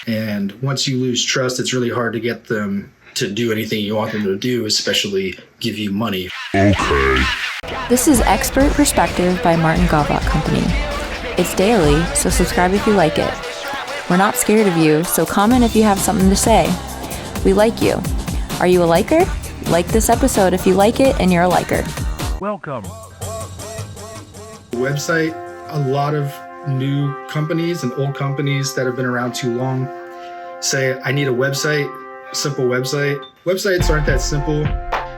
And once you lose trust, it's really hard to get them to do anything you want them to do, especially give you money. Okay. This is Expert Perspective by Martin Gawbach Company. It's daily, so subscribe if you like it. We're not scared of you, so comment if you have something to say. We like you. Are you a liker? Like this episode if you like it and you're a liker. Welcome. Website, a lot of new companies and old companies that have been around too long say, I need a website, simple website. Websites aren't that simple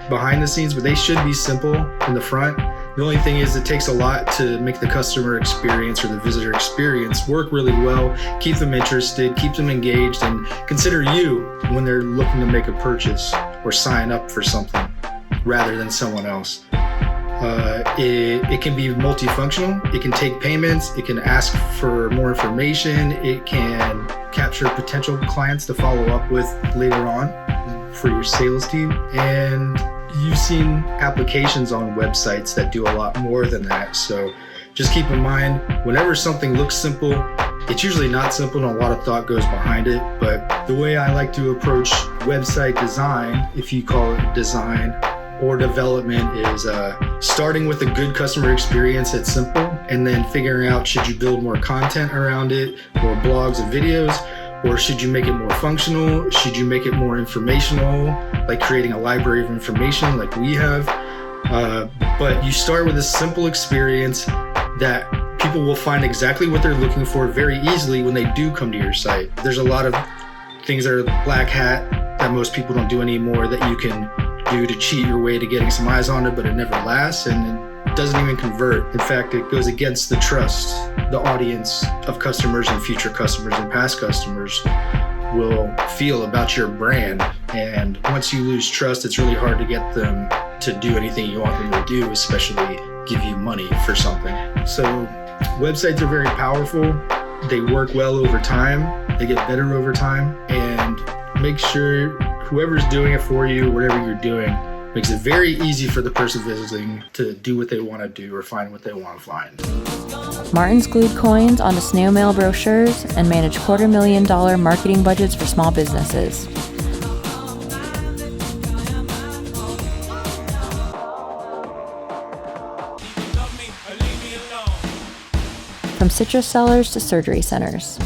behind the scenes, but they should be simple in the front. The only thing is it takes a lot to make the customer experience or the visitor experience work really well, keep them interested, keep them engaged, and consider you when they're looking to make a purchase or sign up for something rather than someone else. It can be multifunctional. It can take payments. It can ask for more information. It can capture potential clients to follow up with later on for your sales team. And you've seen applications on websites that do a lot more than that. So just keep in mind, whenever something looks simple, it's usually not simple and a lot of thought goes behind it. But the way I like to approach website design, if you call it design or development, is starting with a good customer experience that's simple and then figuring out, should you build more content around it, more blogs and videos, or should you make it more functional? Should you make it more informational, like creating a library of information like we have? But you start with a simple experience that people will find exactly what they're looking for very easily when they do come to your site. There's a lot of things that are black hat that most people don't do anymore that you can do to cheat your way to getting some eyes on it, but it never lasts and it doesn't even convert. In fact, it goes against the trust the audience of customers and future customers and past customers will feel about your brand. And once you lose trust, it's really hard to get them to do anything you want them to do, especially give you money for something. So websites are very powerful. They work well over time. They get better over time. And make sure whoever's doing it for you, whatever you're doing, makes it very easy for the person visiting to do what they want to do or find what they want to find. Martin's glued coins onto snail mail brochures and managed $250,000 marketing budgets for small businesses. From citrus sellers to surgery centers.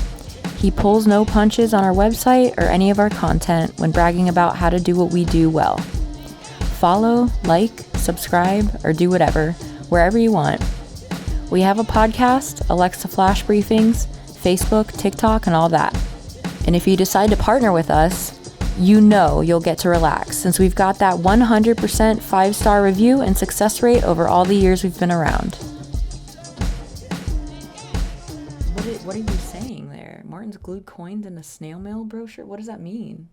He pulls no punches on our website or any of our content when bragging about how to do what we do well. Follow, like, subscribe, or do whatever, wherever you want. We have a podcast, Alexa Flash Briefings, Facebook, TikTok, and all that. And if you decide to partner with us, you know you'll get to relax since we've got that 100% 5-star review and success rate over all the years we've been around. What are you saying there? Martin's glued coins in a snail mail brochure? What does that mean?